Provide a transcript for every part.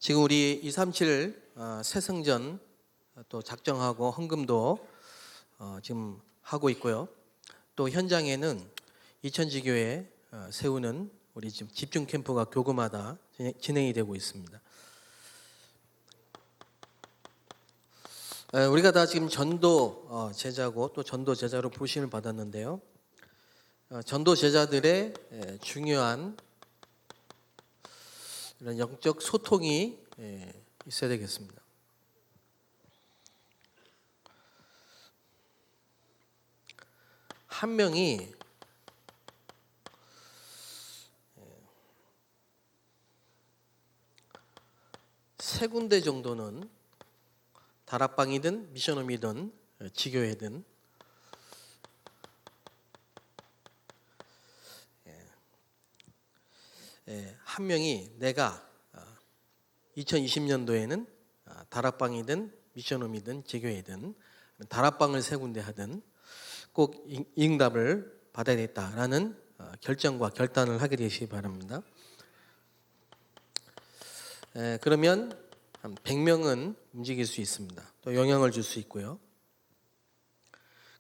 지금 우리 237 새성전 또 작정하고 헌금도 지금 하고 있고요. 또 현장에는 이천지교회 세우는 우리 지금 집중 캠프가 교구마다 진행이 되고 있습니다. 우리가 다 지금 전도 제자고 또 전도 제자로 부르심을 받았는데요. 전도 제자들의 중요한 이런 영적 소통이 있어야 되겠습니다. 한 명이 세 군데 정도는 다락방이든 미션홈이든 지교회든 한 명이 내가 2020년도에는 다락방이든 미션홈이든 지교회든 다락방을 세 군데 하든 꼭 응답을 받아야겠다라는 결정과 결단을 하게 되시기 바랍니다. 그러면 한 100명은 움직일 수 있습니다. 또 영향을 줄 수 있고요.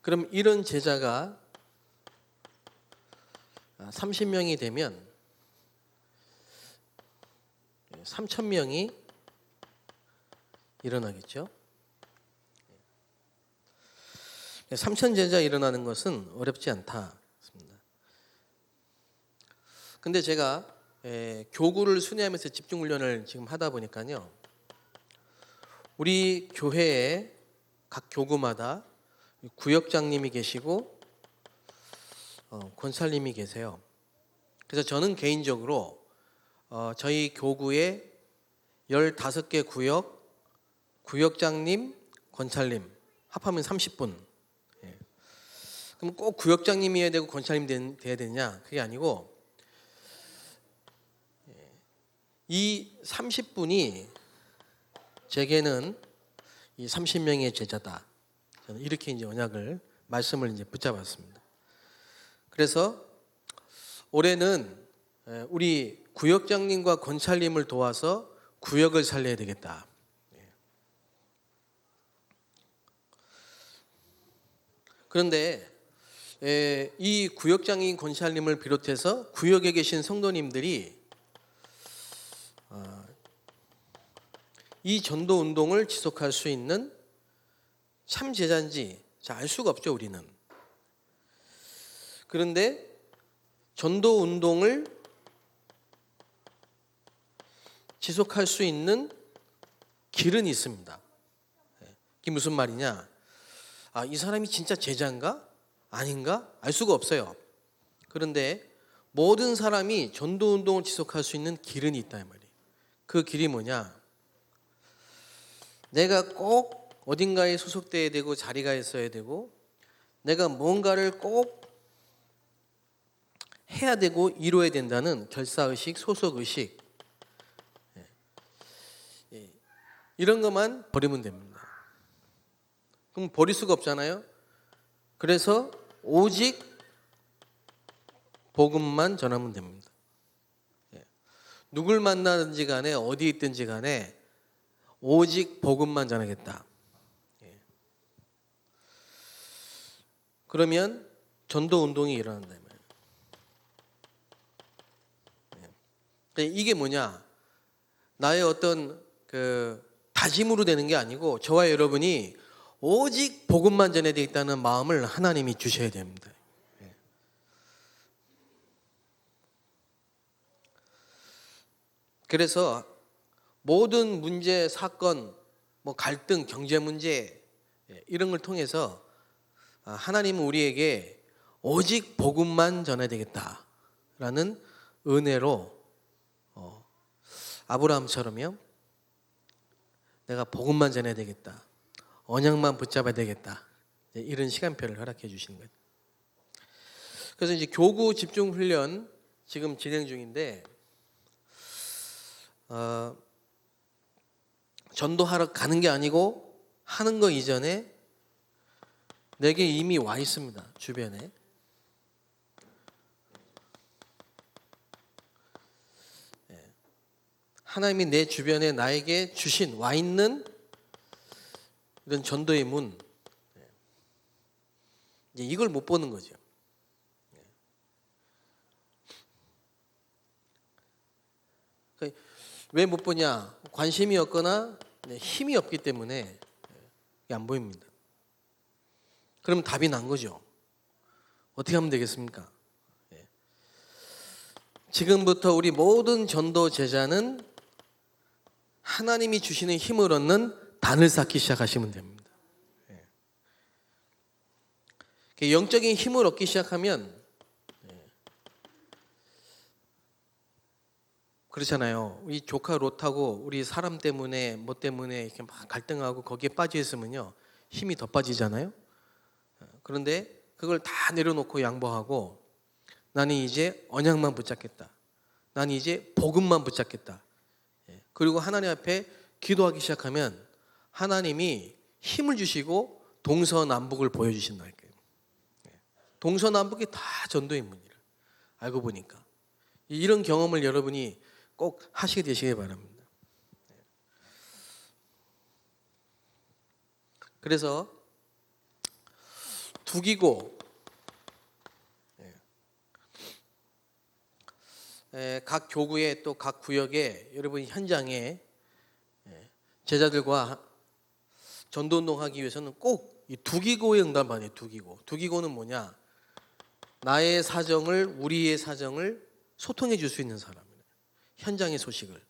그럼 이런 제자가 30명이 되면 3,000명이 일어나겠죠. 3,000 제자 일어나는 것은 어렵지 않다. 근데 제가 교구를 순회하면서 집중훈련을 지금 하다 보니까요. 우리 교회에 각 교구마다 구역장님이 계시고 권사님이 계세요. 그래서 저는 개인적으로 저희 교구의 15개 구역장님, 권찰님 합하면 30분. 그럼 꼭 구역장님이어야 되고 권찰님 돼야 되냐? 그게 아니고 이 30분이 제게는 이 30명의 제자다. 저는 이렇게 이제 언약을 말씀을 이제 붙잡았습니다. 그래서 올해는 우리 구역장님과 권찰님을 도와서 구역을 살려야 되겠다. 그런데 이 구역장님, 권찰님을 비롯해서 구역에 계신 성도님들이 이 전도 운동을 지속할 수 있는 참 제자인지 잘 알 수가 없죠, 우리는. 그런데 전도 운동을 지속할 수 있는 길은 있습니다. 이게 무슨 말이냐? 이 사람이 진짜 제자인가? 아닌가? 알 수가 없어요. 그런데 모든 사람이 전도 운동을 지속할 수 있는 길은 있다 이 말이에요. 그 길이 뭐냐? 내가 꼭 어딘가에 소속돼야 되고 자리가 있어야 되고 내가 뭔가를 꼭 해야 되고 이루어야 된다는 결사의식, 소속의식 이런 것만 버리면 됩니다. 그럼 버릴 수가 없잖아요. 그래서 오직 복음만 전하면 됩니다. 누굴 만나든지 간에 어디 있든지 간에 오직 복음만 전하겠다. 그러면 전도 운동이 일어난다. 이게 뭐냐? 나의 어떤 다짐으로 되는 게 아니고 저와 여러분이 오직 복음만 전해야 되겠다는 마음을 하나님이 주셔야 됩니다. 그래서 모든 문제, 사건, 갈등, 경제 문제 이런 걸 통해서 하나님은 우리에게 오직 복음만 전해야 되겠다라는 은혜로 아브라함처럼요. 내가 복음만 전해야 되겠다. 언약만 붙잡아야 되겠다. 이런 시간표를 허락해 주시는 거예요. 그래서 이제 교구 집중 훈련 지금 진행 중인데 전도하러 가는 게 아니고 하는 거 이전에 내게 이미 와 있습니다. 주변에. 하나님이 내 주변에 나에게 주신 와 있는 이런 전도의 문, 이제 이걸 못 보는 거죠. 왜 못 보냐? 관심이 없거나 힘이 없기 때문에 안 보입니다. 그럼 답이 난 거죠. 어떻게 하면 되겠습니까? 지금부터 우리 모든 전도 제자는 하나님이 주시는 힘을 얻는 단을 쌓기 시작하시면 됩니다. 영적인 힘을 얻기 시작하면 그렇잖아요. 우리 조카 롯하고 우리 사람 때문에 뭐 때문에 이렇게 막 갈등하고 거기에 빠져 있으면요 힘이 더 빠지잖아요. 그런데 그걸 다 내려놓고 양보하고 나는 이제 언약만 붙잡겠다. 나는 이제 복음만 붙잡겠다. 그리고 하나님 앞에 기도하기 시작하면 하나님이 힘을 주시고 동서남북을 보여주신다니까요. 동서남북이 다 전도의 문이라 알고 보니까 이런 경험을 여러분이 꼭 하시게 되시기 바랍니다. 그래서 두기고 각 교구에 또 각 구역에 여러분 현장에 제자들과 전도운동하기 위해서는 꼭 이 두기고에 응답해야 돼요. 두기고는 뭐냐? 나의 사정을 우리의 사정을 소통해 줄 수 있는 사람이에요. 현장의 소식을.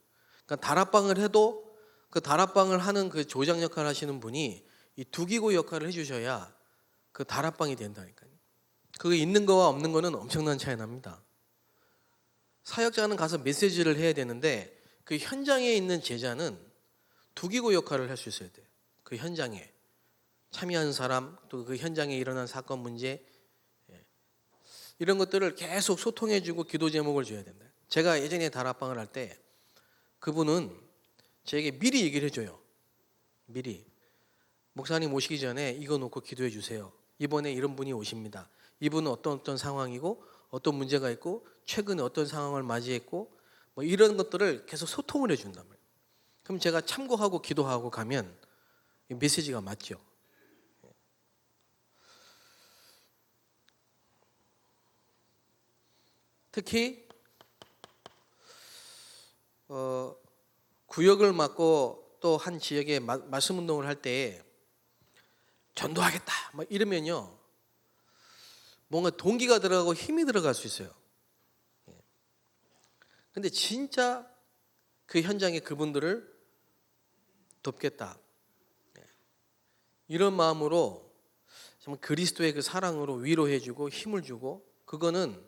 그러니까 다락방을 해도 그 다락방을 하는 그 조장 역할을 하시는 분이 이 두기고 역할을 해주셔야 그 다락방이 된다니까요. 그게 있는 거와 없는 거는 엄청난 차이 납니다. 사역자는 가서 메시지를 해야 되는데 그 현장에 있는 제자는 두기고 역할을 할 수 있어야 돼요. 그 현장에 참여한 사람 또 그 현장에 일어난 사건 문제 이런 것들을 계속 소통해주고 기도 제목을 줘야 된다. 제가 예전에 다락방을 할 때 그분은 저에게 미리 얘기를 해줘요. 미리 목사님 오시기 전에 이거 놓고 기도해 주세요. 이번에 이런 분이 오십니다. 이분은 어떤 상황이고 어떤 문제가 있고 최근에 어떤 상황을 맞이했고 뭐 이런 것들을 계속 소통을 해준단 말이에요. 그럼 제가 참고하고 기도하고 가면 메시지가 맞죠. 특히 구역을 맡고 또 한 지역에 말씀 운동을 할 때 전도하겠다 막 이러면요 뭔가 동기가 들어가고 힘이 들어갈 수 있어요. 근데 진짜 그 현장에 그분들을 돕겠다 이런 마음으로 정말 그리스도의 그 사랑으로 위로해주고 힘을 주고 그거는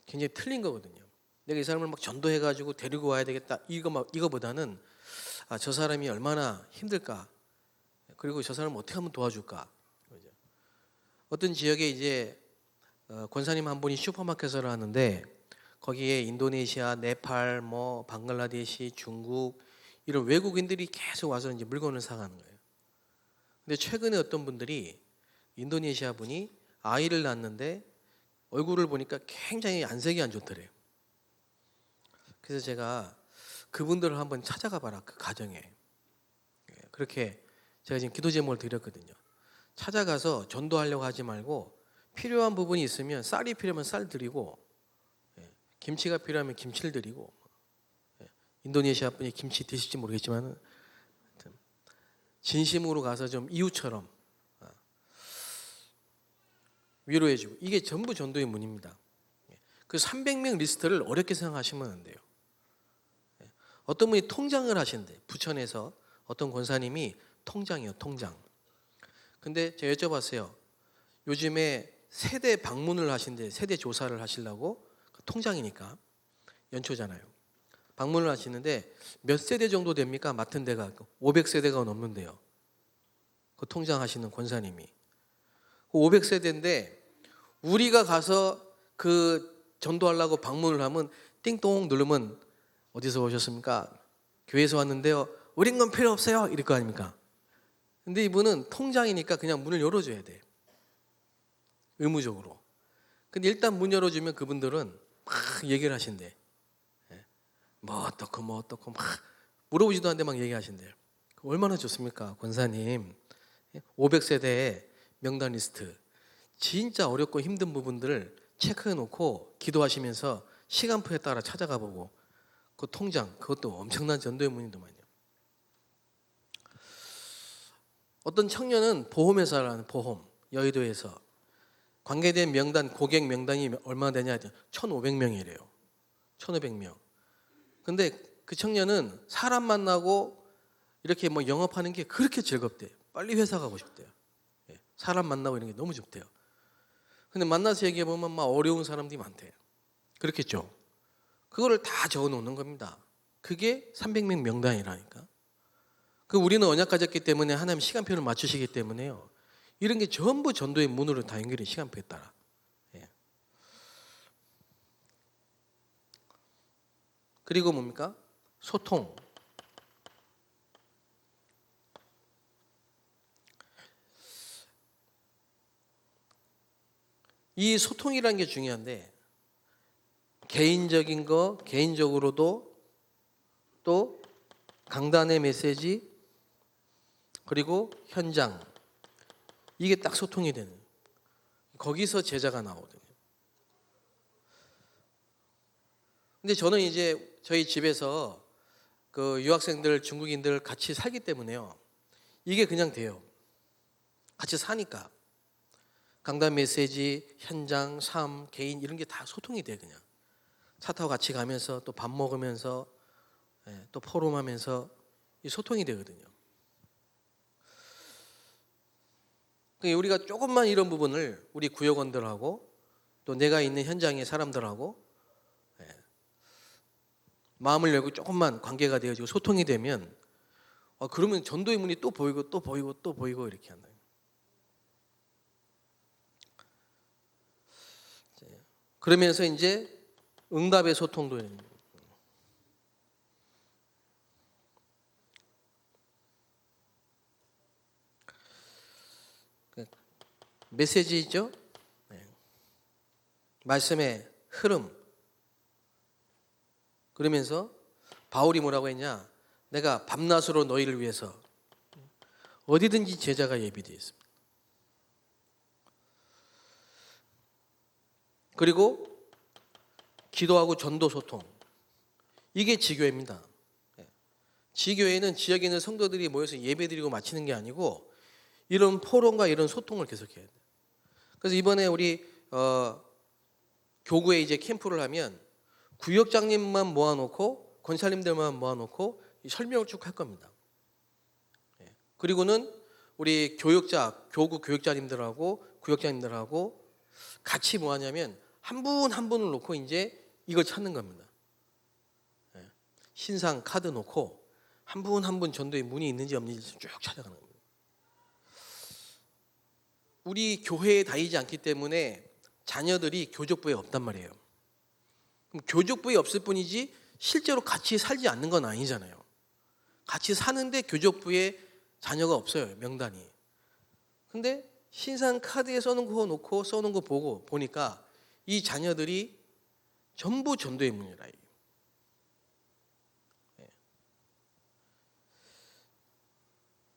굉장히 틀린 거거든요. 내가 이 사람을 막 전도해가지고 데리고 와야 되겠다 이거보다는 저 사람이 얼마나 힘들까 그리고 저 사람을 어떻게 하면 도와줄까. 어떤 지역에 이제 권사님 한 분이 슈퍼마켓을 하는데 거기에 인도네시아, 네팔, 뭐 방글라데시, 중국 이런 외국인들이 계속 와서 이제 물건을 사가는 거예요. 근데 최근에 어떤 분들이 인도네시아 분이 아이를 낳았는데 얼굴을 보니까 굉장히 안색이 안 좋더래요. 그래서 제가 그분들을 한번 찾아가 봐라 그 가정에. 그렇게 제가 지금 기도 제목을 드렸거든요. 찾아가서 전도하려고 하지 말고 필요한 부분이 있으면 쌀이 필요하면 쌀 드리고 김치가 필요하면 김치를 드리고 인도네시아 분이 김치 드실지 모르겠지만 진심으로 가서 좀 이웃처럼 위로해주고 이게 전부 전도의 문입니다. 그 300명 리스트를 어렵게 생각하시면 안 돼요. 어떤 분이 통장을 하시는데 부천에서 어떤 권사님이 통장이요 통장. 근데 제가 여쭤봤어요. 요즘에 세대 방문을 하신대 세대 조사를 하시려고 통장이니까 연초잖아요. 방문을 하시는데 몇 세대 정도 됩니까? 맡은 데가 500세대가 넘는데요. 그 통장 하시는 권사님이 500세대인데 우리가 가서 그 전도하려고 방문을 하면 띵동 누르면 어디서 오셨습니까? 교회에서 왔는데요. 우린 건 필요 없어요. 이럴 거 아닙니까? 근데 이분은 통장이니까 그냥 문을 열어줘야 돼. 의무적으로. 근데 일단 문 열어주면 그분들은 막 얘기를 하신대. 뭐 어떻고 막 물어보지도 않는데 막 얘기하신대요. 얼마나 좋습니까, 권사님? 500세대의 명단 리스트, 진짜 어렵고 힘든 부분들을 체크해 놓고 기도하시면서 시간표에 따라 찾아가 보고 그 통장, 그것도 엄청난 전도의 문이더만요. 어떤 청년은 보험회사라는 보험, 여의도에서 관계된 명단, 고객 명단이 얼마나 되냐 했더니 1,500명이래요. 1,500명. 근데 그 청년은 사람 만나고 이렇게 뭐 영업하는 게 그렇게 즐겁대요. 빨리 회사 가고 싶대요. 사람 만나고 이런 게 너무 좋대요. 근데 만나서 얘기해 보면 막 어려운 사람들이 많대요. 그렇겠죠. 그거를 다 적어 놓는 겁니다. 그게 300명 명단이라니까. 그 우리는 언약 가졌기 때문에 하나님 시간표를 맞추시기 때문에요. 이런 게 전부 전도의 문으로 다 연결이 시간표에 따라. 그리고 뭡니까? 소통. 이 소통이라는 게 중요한데 개인적인 거, 개인적으로도 또 강단의 메시지 그리고 현장, 이게 딱 소통이 되는, 거기서 제자가 나오거든요. 근데 저는 이제 저희 집에서 그 유학생들, 중국인들 같이 살기 때문에요. 이게 그냥 돼요. 같이 사니까. 강단 메시지, 현장, 삶, 개인 이런 게 다 소통이 돼 그냥. 차 타고 같이 가면서 또 밥 먹으면서 또 포럼하면서 이 소통이 되거든요. 우리가 조금만 이런 부분을 우리 구역원들하고 또 내가 있는 현장의 사람들하고 마음을 열고 조금만 관계가 되어지고 소통이 되면 그러면 전도의 문이 또 보이고 또 보이고 또 보이고 이렇게 한다. 그러면서 이제 응답의 소통도 해요. 메시지죠. 말씀의 흐름. 그러면서 바울이 뭐라고 했냐? 내가 밤낮으로 너희를 위해서 어디든지 제자가 예비되어 있습니다. 그리고 기도하고 전도 소통. 이게 지교회입니다. 지교회는 지역에 있는 성도들이 모여서 예배드리고 마치는 게 아니고 이런 포럼과 이런 소통을 계속해야 돼요. 그래서 이번에 우리 교구에 이제 캠프를 하면 구역장님만 모아놓고 권사님들만 모아놓고 설명을 쭉 할 겁니다. 그리고는 우리 교육자, 교구 교육자님들하고 구역장님들하고 같이 뭐 하냐면 한 분 한 분을 놓고 이제 이걸 찾는 겁니다. 신상 카드 놓고 한 분 한 분 전도에 문이 있는지 없는지 쭉 찾아가는 겁니다. 우리 교회에 다니지 않기 때문에 자녀들이 교족부에 없단 말이에요. 그럼 교족부에 없을 뿐이지 실제로 같이 살지 않는 건 아니잖아요. 같이 사는데 교족부에 자녀가 없어요, 명단이. 근데 신상 카드에 써놓은 거 놓고 써놓은 거 보니까 이 자녀들이 전부 전도의 문이라.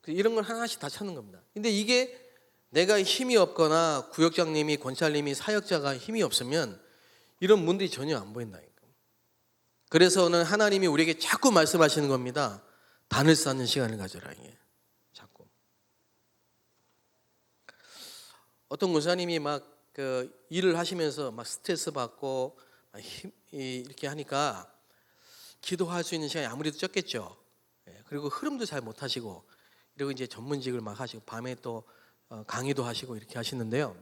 이런 걸 하나씩 다 찾는 겁니다. 근데 이게 내가 힘이 없거나 구역장님이, 권사님이, 사역자가 힘이 없으면 이런 문들이 전혀 안 보인다니까. 그래서 오늘 하나님이 우리에게 자꾸 말씀하시는 겁니다. 단을 쌓는 시간을 가져라. 이게 자꾸. 어떤 권사님이 막 그 일을 하시면서 막 스트레스 받고 이렇게 하니까 기도할 수 있는 시간이 아무래도 적겠죠. 그리고 흐름도 잘 못 하시고, 그리고 이제 전문직을 막 하시고 밤에 또 강의도 하시고 이렇게 하시는데요.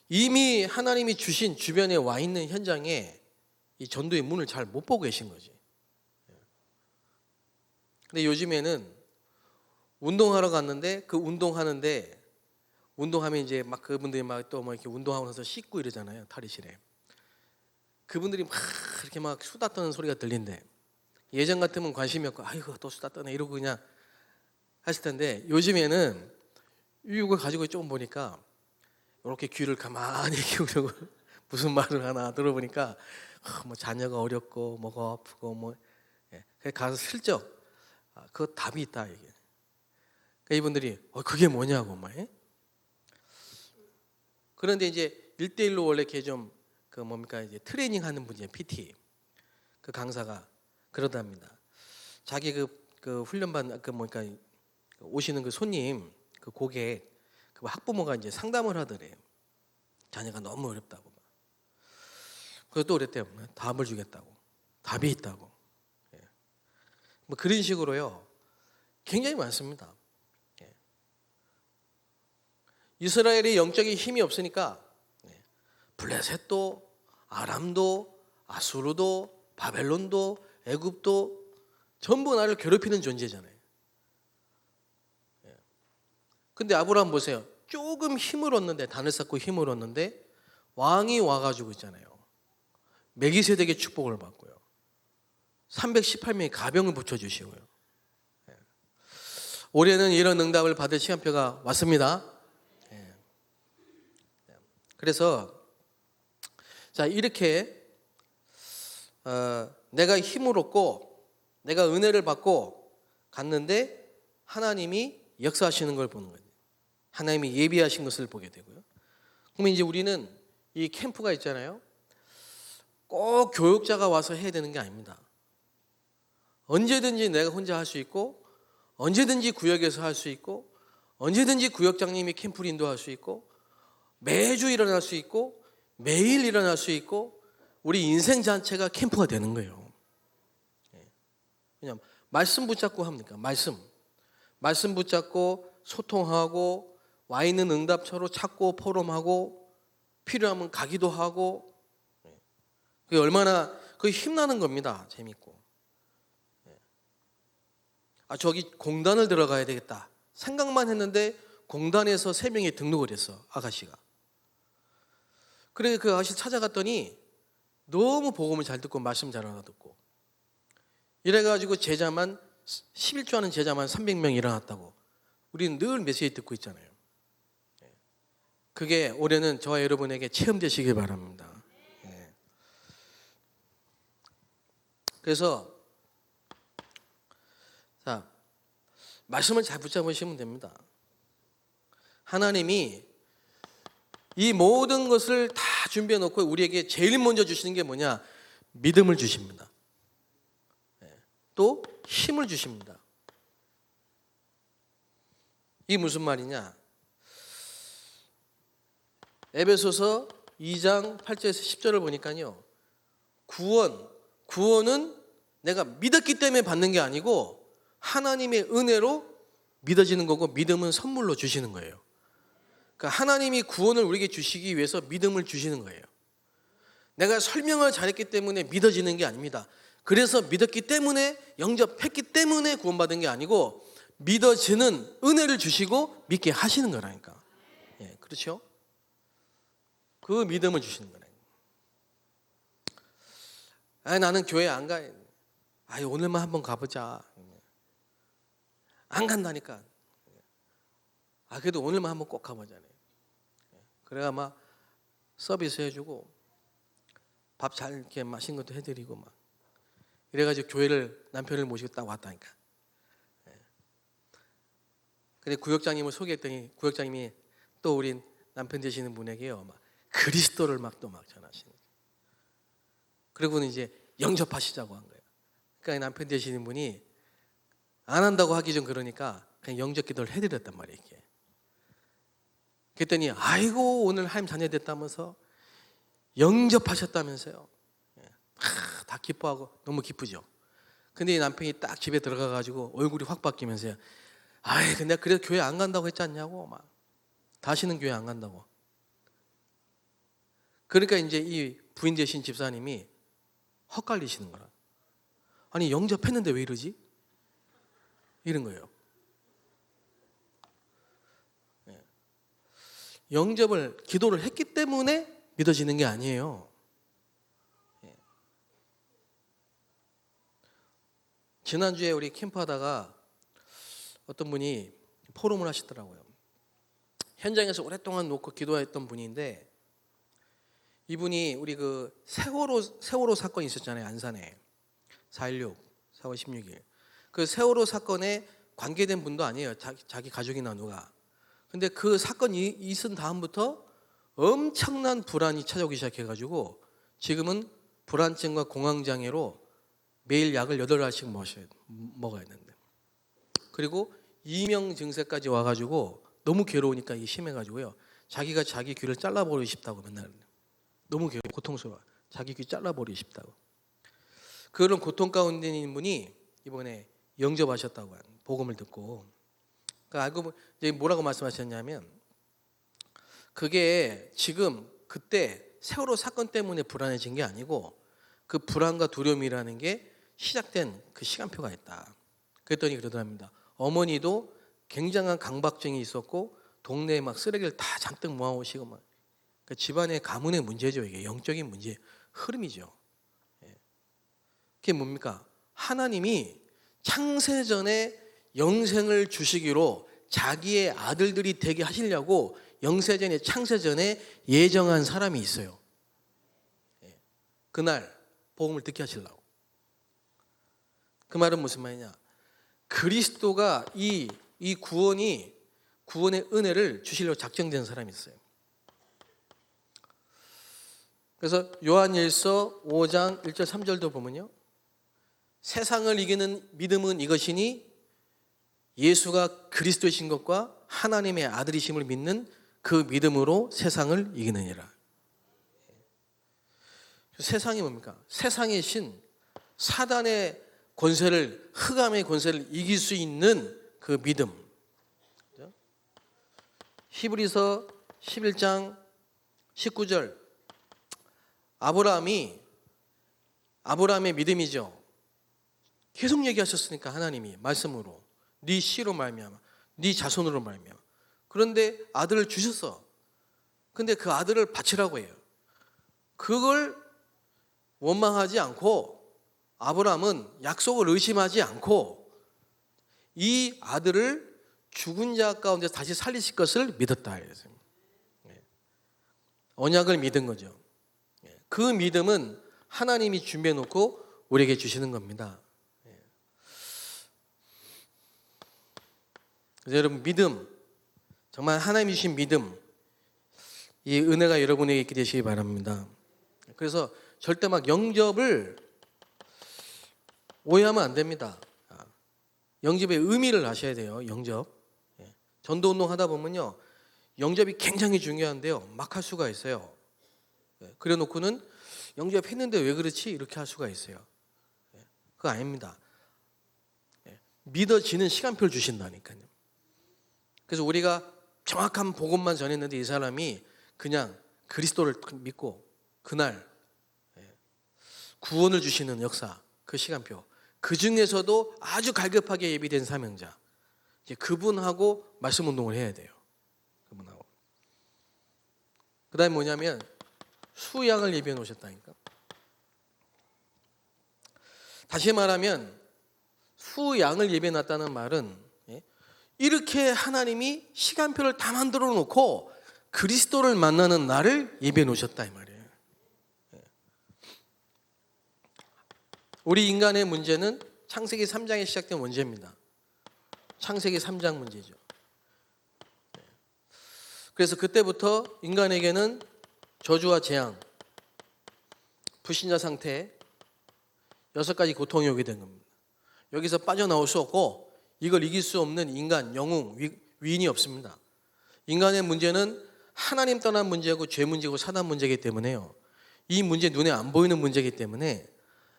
이미 하나님이 주신 주변에 와 있는 현장에 이 전도의 문을 잘 못 보고 계신 거지. 근데 요즘에는 운동하러 갔는데 그 운동하는데 운동하면 이제 막 그분들이 막 또 뭐 이렇게 운동하고 나서 씻고 이러잖아요, 탈의실에. 그분들이 막 이렇게 막 수다 떠는 소리가 들린대. 예전 같으면 관심이 없고 아이고 또 수다 떠네 이러고 그냥 하실 텐데 요즘에는 이거 가지고 조금 보니까 이렇게 귀를 가만히 기울이고 무슨 말을 하나 들어보니까 뭐 자녀가 어렵고 뭐가 아프고 뭐 그래서 가서 슬쩍 그거 답이 있다 이게. 그러니까 이분들이 그게 뭐냐고 막. 그런데 이제 1대1로 원래 걔 좀 그 뭡니까 이제 트레이닝 하는 분이에요. PT. 그 강사가 그러답니다. 자기 그 훈련받는 그 뭡니까 오시는 그 손님 그 고객 그 학부모가 이제 상담을 하더래요. 자녀가 너무 어렵다고. 그것도 그랬대요. 답을 주겠다고. 답이 있다고. 뭐 그런 식으로요. 굉장히 많습니다. 이스라엘이 영적인 힘이 없으니까 블레셋도 아람도 아수르도 바벨론도 애굽도 전부 나를 괴롭히는 존재잖아요. 근데 아브라함 보세요. 조금 힘을 얻는데 단을 쌓고 힘을 얻는데 왕이 와가지고 있잖아요. 멜기세덱의 축복을 받고요. 318명의 가병을 붙여주시고요. 올해는 이런 응답을 받을 시간표가 왔습니다. 그래서 자 이렇게 내가 힘을 얻고 내가 은혜를 받고 갔는데 하나님이 역사하시는 걸 보는 거예요. 하나님이 예비하신 것을 보게 되고요. 그러면 이제 우리는 이 캠프가 있잖아요. 꼭 교육자가 와서 해야 되는 게 아닙니다. 언제든지 내가 혼자 할 수 있고 언제든지 구역에서 할 수 있고 언제든지 구역장님이 캠프를 인도할 수 있고 매주 일어날 수 있고 매일 일어날 수 있고 우리 인생 자체가 캠프가 되는 거예요. 그냥 말씀 붙잡고 합니까? 말씀 붙잡고 소통하고 와 있는 응답처로 찾고 포럼하고 필요하면 가기도 하고 그게 얼마나 그게 힘나는 겁니다. 재밌고. 저기 공단을 들어가야 되겠다 생각만 했는데 공단에서 3명이 등록을 했어. 아가씨가. 그래 그 아가씨 찾아갔더니 너무 복음을 잘 듣고 말씀 잘 알아듣고 이래가지고 제자만 11조 하는 제자만 300명 일어났다고. 우리는 늘 메시지 듣고 있잖아요. 그게 올해는 저와 여러분에게 체험되시길 바랍니다. 그래서 자 말씀을 잘 붙잡으시면 됩니다. 하나님이 이 모든 것을 다 준비해 놓고 우리에게 제일 먼저 주시는 게 뭐냐? 믿음을 주십니다. 또 힘을 주십니다. 이게 무슨 말이냐? 에베소서 2장 8절에서 10절을 보니까요. 구원은 내가 믿었기 때문에 받는 게 아니고 하나님의 은혜로 믿어지는 거고 믿음은 선물로 주시는 거예요. 그러니까 하나님이 구원을 우리에게 주시기 위해서 믿음을 주시는 거예요. 내가 설명을 잘했기 때문에 믿어지는 게 아닙니다. 그래서 믿었기 때문에 영접했기 때문에 구원받은 게 아니고 믿어지는 은혜를 주시고 믿게 하시는 거라니까. 그렇죠? 그 믿음을 주시는 거라니까. 나는 교회 안 가. 오늘만 한번 가보자. 안 간다니까. 그래도 오늘만 한번 꼭 가보자네. 그래야 막 서비스 해주고 밥 잘 이렇게 맛있는 것도 해드리고 막 이래가지고 교회를 남편을 모시고 딱 왔다니까. 근데 구역장님을 소개했더니 구역장님이 또 우리 남편 되시는 분에게요 막 그리스도를 막 또 막 전하시는 거예요. 그리고는 이제 영접하시자고 한 거예요. 그러니까 남편 되시는 분이 안 한다고 하기 좀 그러니까 그냥 영접 기도를 해드렸단 말이에요. 이게. 그랬더니 아이고 오늘 하나님 자녀 됐다면서 영접하셨다면서요. 다 기뻐하고 너무 기쁘죠. 근데 이 남편이 딱 집에 들어가가지고 얼굴이 확 바뀌면서요. 근데 그래도 교회 안 간다고 했지 않냐고 막 다시는 교회 안 간다고. 그러니까 이제 이 부인 되신 집사님이 헛갈리시는 거라. 아니 영접했는데 왜 이러지? 이런 거예요. 영접을 기도를 했기 때문에 믿어지는 게 아니에요. 지난주에 우리 캠프하다가 어떤 분이 포럼을 하시더라고요. 현장에서 오랫동안 놓고 기도했던 분인데 이분이 우리 그 세월호 사건이 있었잖아요. 안산에 4.16 4월 16일 그 세월호 사건에 관계된 분도 아니에요. 자기 가족이나 누가. 근데 그 사건이 있은 다음부터 엄청난 불안이 찾아오기 시작해가지고 지금은 불안증과 공황장애로 매일 약을 8알씩 먹어야 되는데, 그리고 이명 증세까지 와가지고 너무 괴로우니까 이게 심해가지고요, 자기가 자기 귀를 잘라버리고 싶다고 맨날. 너무 고통스러워. 자기 귀 잘라버리고 싶다고. 그런 고통 가운데 있는 분이 이번에 영접하셨다고, 복음을 듣고. 그러니까 알고 보니 뭐라고 말씀하셨냐면, 그게 지금 그때 세월호 사건 때문에 불안해진 게 아니고 그 불안과 두려움이라는 게 시작된 그 시간표가 있다. 그랬더니 그러더랍니다. 어머니도 굉장한 강박증이 있었고 동네에 막 쓰레기를 다 잔뜩 모아오시고 막. 그러니까 집안의 가문의 문제죠. 이게 영적인 문제 흐름이죠. 그게 뭡니까? 하나님이 창세전에 영생을 주시기로 자기의 아들들이 되게 하시려고 영세전에 창세전에 예정한 사람이 있어요. 그날 복음을 듣게 하시려고. 그 말은 무슨 말이냐? 그리스도가 이 구원의 은혜를 주시려고 작정된 사람이 있어요. 그래서 요한일서 5장 1절 3절도 보면요, 세상을 이기는 믿음은 이것이니 예수가 그리스도이신 것과 하나님의 아들이심을 믿는 그 믿음으로 세상을 이기느니라. 세상이 뭡니까? 세상의 신, 사단의 권세를, 흑암의 권세를 이길 수 있는 그 믿음. 히브리서 11장 19절, 아브라함의 믿음이죠. 계속 얘기하셨으니까 하나님이 말씀으로, 네 씨로 말미암아, 네 자손으로 말미암아. 그런데 아들을 주셨어. 근데 그 아들을 바치라고 해요. 그걸 원망하지 않고 아브라함은 약속을 의심하지 않고 이 아들을 죽은 자 가운데 다시 살리실 것을 믿었다. 언약을 믿은 거죠. 그 믿음은 하나님이 준비해 놓고 우리에게 주시는 겁니다. 그래서 여러분, 믿음, 정말 하나님이 주신 믿음, 이 은혜가 여러분에게 있게 되시기 바랍니다. 그래서 절대 막 영접을 오해하면 안 됩니다. 영접의 의미를 아셔야 돼요. 영접. 전도운동 하다 보면요, 영접이 굉장히 중요한데요, 막 할 수가 있어요. 그래 놓고는 영접했는데 왜 그렇지? 이렇게 할 수가 있어요. 그거 아닙니다. 믿어지는 시간표를 주신다니까요. 그래서 우리가 정확한 복음만 전했는데 이 사람이 그냥 그리스도를 믿고 그날 구원을 주시는 역사, 그 시간표, 그 중에서도 아주 갈급하게 예비된 사명자, 이제 그분하고 말씀 운동을 해야 돼요. 그분하고. 그 다음에 뭐냐면 수양을 예비해 놓으셨다니까. 다시 말하면 수양을 예비해 놨다는 말은 이렇게 하나님이 시간표를 다 만들어 놓고 그리스도를 만나는 날을 예비해 놓으셨다 이 말이에요. 우리 인간의 문제는 창세기 3장에 시작된 문제입니다. 창세기 3장 문제죠. 그래서 그때부터 인간에게는 저주와 재앙, 불신자 상태, 6가지 고통이 오게 된 겁니다. 여기서 빠져나올 수 없고 이걸 이길 수 없는 인간, 영웅, 위인이 없습니다. 인간의 문제는 하나님 떠난 문제고 죄 문제고 사단 문제이기 때문에요, 이 문제 눈에 안 보이는 문제이기 때문에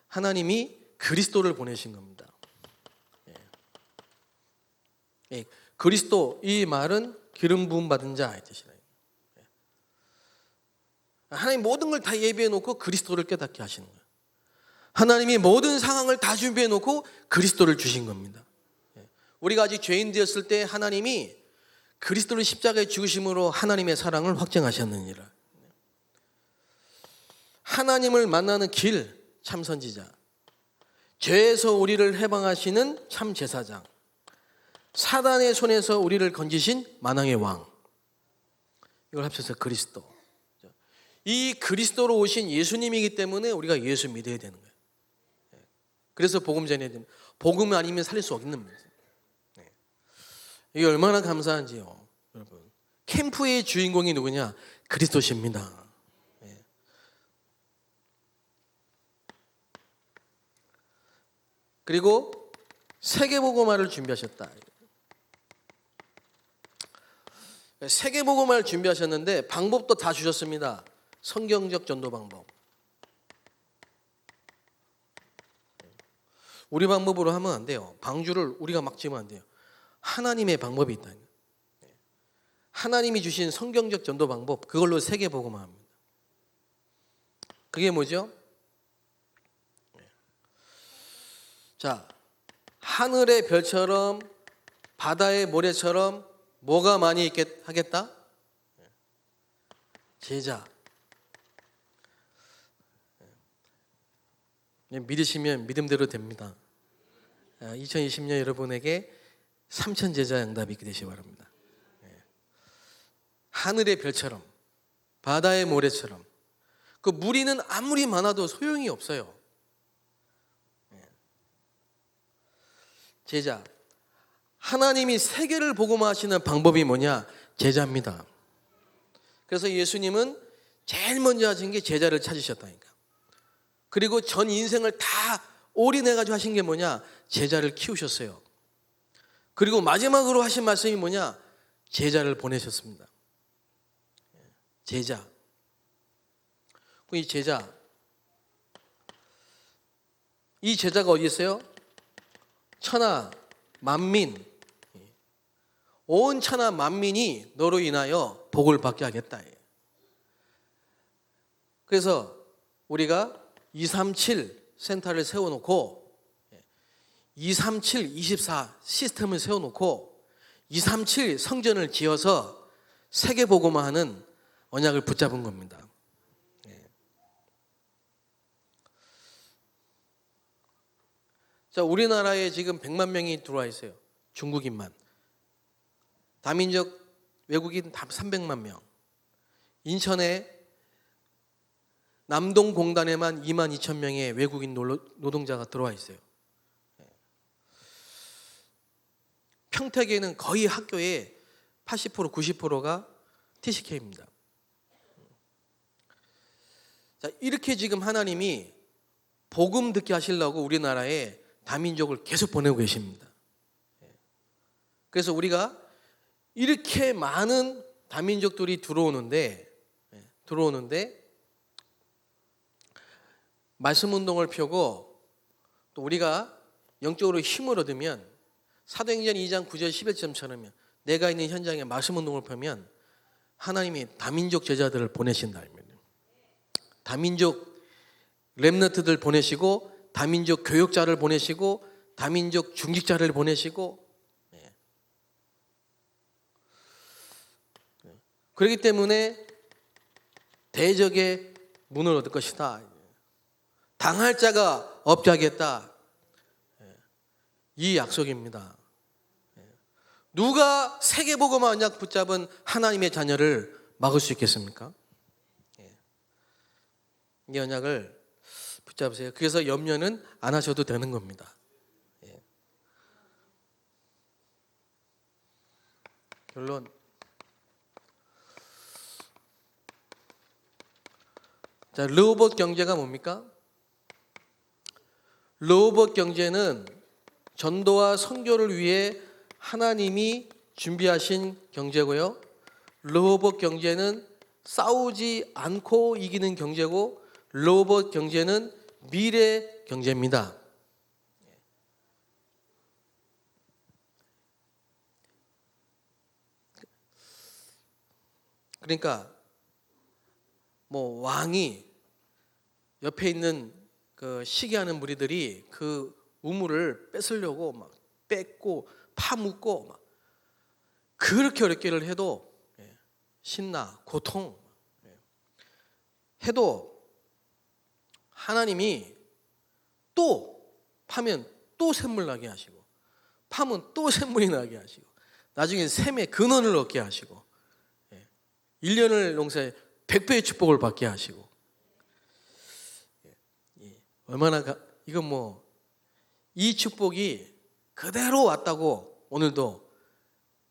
하나님이 그리스도를 보내신 겁니다. 그리스도, 이 말은 기름 부음 받은 자 이 뜻이래요. 하나님 모든 걸 다 예비해 놓고 그리스도를 깨닫게 하시는 거예요. 하나님이 모든 상황을 다 준비해 놓고 그리스도를 주신 겁니다. 우리가 아직 죄인 되었을 때 하나님이 그리스도를 십자가에 죽으심으로 하나님의 사랑을 확증하셨느니라. 하나님을 만나는 길, 참 선지자, 죄에서 우리를 해방하시는 참 제사장, 사단의 손에서 우리를 건지신 만왕의 왕, 이걸 합쳐서 그리스도. 이 그리스도로 오신 예수님이기 때문에 우리가 예수 믿어야 되는 거예요. 그래서 복음 전해야 됩니다. 복음 아니면 살릴 수 없는 거예요. 이게 얼마나 감사한지요, 여러분. 캠프의 주인공이 누구냐? 그리스도십니다. 그리고 세계복음화를 준비하셨다. 세계복음화를 준비하셨는데 방법도 다 주셨습니다. 성경적 전도 방법. 우리 방법으로 하면 안 돼요. 방주를 우리가 막 지으면 안 돼요. 하나님의 방법이 있다. 하나님이 주신 성경적 전도 방법, 그걸로 세계복음화합니다. 그게 뭐죠? 자, 하늘의 별처럼 바다의 모래처럼 뭐가 많이 하겠다? 제자. 믿으시면 믿음대로 됩니다. 2020년 여러분에게 3,000 제자 응답이 있게 되시기 바랍니다. 하늘의 별처럼 바다의 모래처럼 그 무리는 아무리 많아도 소용이 없어요. 제자. 하나님이 세계를 복음화하시는 방법이 뭐냐? 제자입니다. 그래서 예수님은 제일 먼저 하신 게 제자를 찾으셨다니까. 그리고 전 인생을 다 올인해가지고 하신 게 뭐냐? 제자를 키우셨어요. 그리고 마지막으로 하신 말씀이 뭐냐? 제자를 보내셨습니다. 제자. 이 제자가 어디 있어요? 천하 만민, 온 천하 만민이 너로 인하여 복을 받게 하겠다. 그래서 우리가 237 센터를 세워놓고 237, 24 시스템을 세워놓고 237 성전을 지어서 세계복음화하는 언약을 붙잡은 겁니다. 자, 우리나라에 지금 100만 명이 들어와 있어요. 중국인만. 다민족 외국인 300만 명. 인천에 남동공단에만 22,000명의 외국인 노동자가 들어와 있어요. 평택에는 거의 학교의 80%, 90%가 TCK입니다. 자, 이렇게 지금 하나님이 복음 듣게 하시려고 우리나라에 다민족을 계속 보내고 계십니다. 그래서 우리가 이렇게 많은 다민족들이 들어오는데 말씀 운동을 펴고 또 우리가 영적으로 힘을 얻으면 사도행전 2장 9절 11절처럼 내가 있는 현장에 말씀 운동을 펴면 하나님이 다민족 제자들을 보내신다. 다민족 렘넌트들 보내시고 다민족 교역자를 보내시고 다민족 중직자를 보내시고 그렇기 때문에 대적의 문을 얻을 것이다. 당할 자가 없게 하겠다. 이 약속입니다. 누가 세계복음화 언약 붙잡은 하나님의 자녀를 막을 수 있겠습니까? 이 언약을 붙잡으세요. 그래서 염려는 안 하셔도 되는 겁니다. 결론. 자, 르호봇 경제가 뭡니까? 르호봇 경제는 전도와 선교를 위해 하나님이 준비하신 경제고요. 르호봇 경제는 싸우지 않고 이기는 경제고 르호봇 경제는 미래 경제입니다. 그러니까 뭐 왕이 옆에 있는 그 시기하는 무리들이 그 우물을 뺏으려고 막 뺏고 파묻고 막 그렇게 어렵게를 해도 신나 고통 해도 하나님이 또 파면 또 샘물 나게 하시고 파면 또 샘물이 나게 하시고 나중에 샘의 근원을 얻게 하시고 1년을 농사에 100배의 축복을 받게 하시고, 얼마나 이건 뭐 이 축복이 그대로 왔다고 오늘도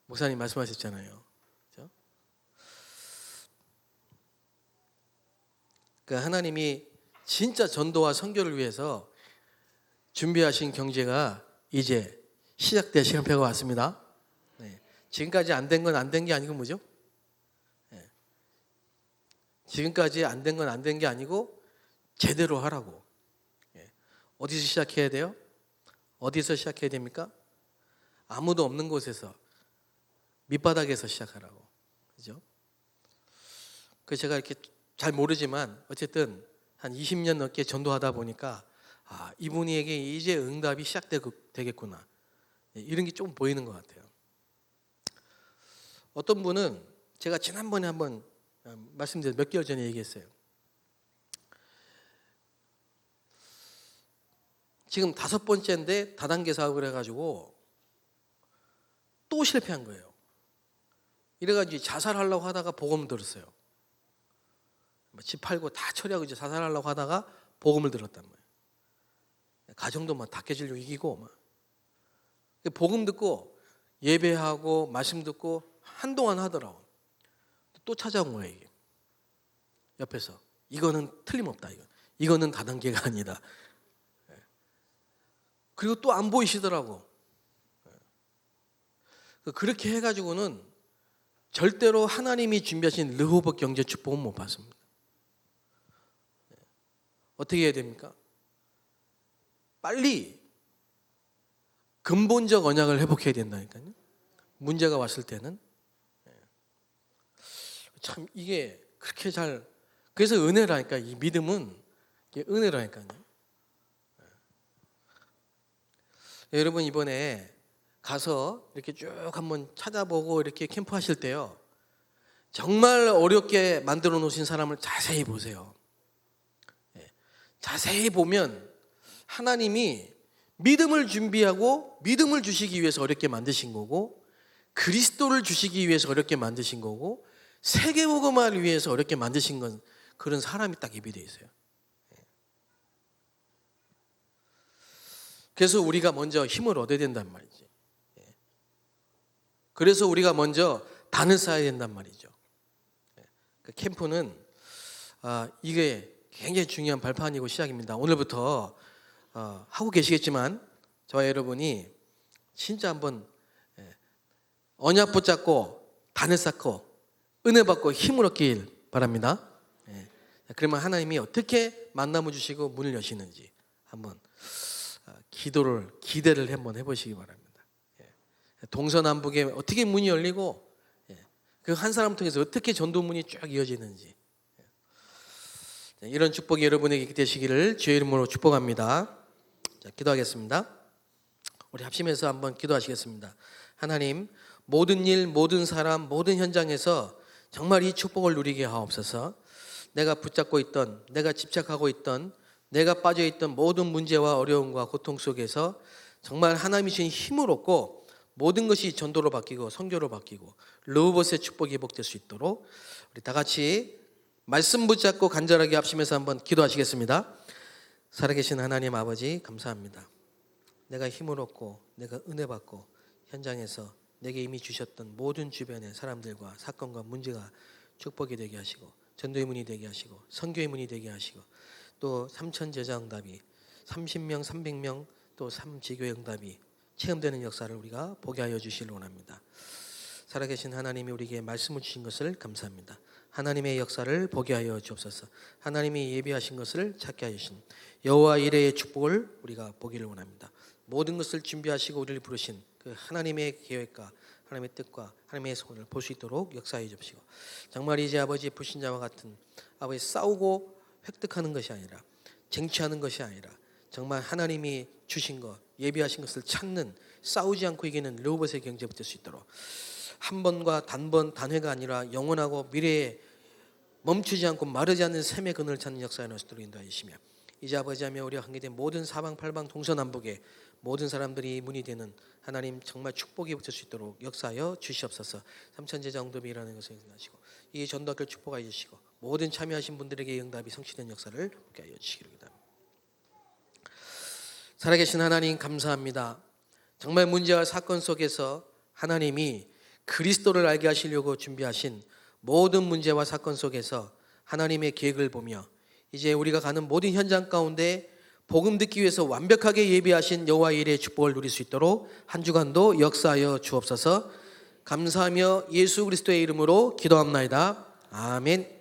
목사님 말씀하셨잖아요. 그렇죠? 그러니까 하나님이 진짜 전도와 선교를 위해서 준비하신 경제가 이제 시작될 시간표가 왔습니다. 네. 지금까지 안 된 건 안 된 게 아니고 뭐죠? 네. 지금까지 안 된 건 안 된 게 아니고 제대로 하라고. 네. 어디서 시작해야 돼요? 어디서 시작해야 됩니까? 아무도 없는 곳에서, 밑바닥에서 시작하라고. 그죠? 그래서 제가 이렇게 잘 모르지만 어쨌든 한 20년 넘게 전도하다 보니까 이분에게 이제 응답이 시작되겠구나, 이런 게 좀 보이는 것 같아요. 어떤 분은 제가 지난번에 한번 말씀드린 몇 개월 전에 얘기했어요. 지금 5번째인데 다단계 사업을 해가지고 또 실패한 거예요. 이래가지고 자살하려고 하다가 복음을 들었어요. 집 팔고 다 처리하고 이제 자살하려고 하다가 복음을 들었단 말이에요. 가정도 막 다 깨지려고 이기고 막. 복음 듣고 예배하고 말씀 듣고 한동안 하더라고. 또 찾아온 거예요, 이게. 옆에서 이거는 틀림없다, 이거는 다단계가 아니다. 그리고 또 안 보이시더라고. 그렇게 해가지고는 절대로 하나님이 준비하신 르호봇 경제 축복은 못 받습니다. 어떻게 해야 됩니까? 빨리 근본적 언약을 회복해야 된다니까요. 문제가 왔을 때는. 참 이게 그렇게 그래서 은혜라니까. 이 믿음은 은혜라니까요. 여러분 이번에 가서 이렇게 쭉 한번 찾아보고 이렇게 캠프 하실 때요, 정말 어렵게 만들어 놓으신 사람을 자세히 보세요. 자세히 보면 하나님이 믿음을 준비하고 믿음을 주시기 위해서 어렵게 만드신 거고, 그리스도를 주시기 위해서 어렵게 만드신 거고, 세계복음화를 위해서 어렵게 만드신 건 그런 사람이 딱 입이 돼 있어요. 그래서 우리가 먼저 힘을 얻어야 된단 말이지. 그래서 우리가 먼저 단을 쌓아야 된단 말이죠. 그 캠프는 이게 굉장히 중요한 발판이고 시작입니다. 오늘부터 하고 계시겠지만 저와 여러분이 진짜 한번 언약 붙잡고 단을 쌓고 은혜 받고 힘을 얻길 바랍니다. 그러면 하나님이 어떻게 만남을 주시고 문을 여시는지 한번 기대를 한번 해보시기 바랍니다. 동서남북에 어떻게 문이 열리고 그 한 사람 통해서 어떻게 전도문이 쭉 이어지는지, 이런 축복이 여러분에게 되시기를 주의 이름으로 축복합니다. 자, 기도하겠습니다. 우리 합심해서 한번 기도하시겠습니다. 하나님, 모든 일, 모든 사람, 모든 현장에서 정말 이 축복을 누리게 하옵소서. 내가 붙잡고 있던, 내가 집착하고 있던, 내가 빠져있던 모든 문제와 어려움과 고통 속에서 정말 하나님이 주신 힘을 얻고 모든 것이 전도로 바뀌고 선교로 바뀌고 르호봇의 축복이 회복될 수 있도록 우리 다 같이 말씀 붙잡고 간절하게 합심해서 한번 기도하시겠습니다. 살아계신 하나님 아버지, 감사합니다. 내가 힘을 얻고 내가 은혜 받고 현장에서 내게 이미 주셨던 모든 주변의 사람들과 사건과 문제가 축복이 되게 하시고 전도의 문이 되게 하시고 선교의 문이 되게 하시고 또 3천 제자 응답이 30명 300명 또 3지교의 응답이 체험되는 역사를 우리가 보게 하여 주시길 원합니다. 살아계신 하나님이 우리에게 말씀을 주신 것을 감사합니다. 하나님의 역사를 보게 하여 주옵소서. 하나님이 예비하신 것을 찾게 하여 주신 여호와 이레의 축복을 우리가 보기를 원합니다. 모든 것을 준비하시고 우리를 부르신 그 하나님의 계획과 하나님의 뜻과 하나님의 소원을 볼 수 있도록 역사해 주시고, 정말 이제 아버지 불신자와 같은 아버지 싸우고 획득하는 것이 아니라 쟁취하는 것이 아니라 정말 하나님이 주신 것 예비하신 것을 찾는, 싸우지 않고 이기는 르호봇의 경제가 될 수 있도록 한 번과 단회가 아니라 영원하고 미래에 멈추지 않고 마르지 않는 샘의 그늘을 찾는 역사에 넣을 수 있도록 인도하시며, 이제 아버지 하며 우리가 관계된 모든 사방 팔방 동서남북에 모든 사람들이 문이 되는 하나님 정말 축복이 붙을 수 있도록 역사하여 주시옵소서. 삼천제자 응답이라는 것을 하시고 이 전도학교 축복하여 주시고 모든 참여하신 분들에게 응답이 성취된 역사를 보게 하여 주시기를 기도합니다. 살아계신 하나님 감사합니다. 정말 문제와 사건 속에서 하나님이 그리스도를 알게 하시려고 준비하신 모든 문제와 사건 속에서 하나님의 계획을 보며 이제 우리가 가는 모든 현장 가운데 복음 듣기 위해서 완벽하게 예비하신 여호와의 일의 축복을 누릴 수 있도록 한 주간도 역사하여 주옵소서. 감사하며 예수 그리스도의 이름으로 기도합나이다. 아멘.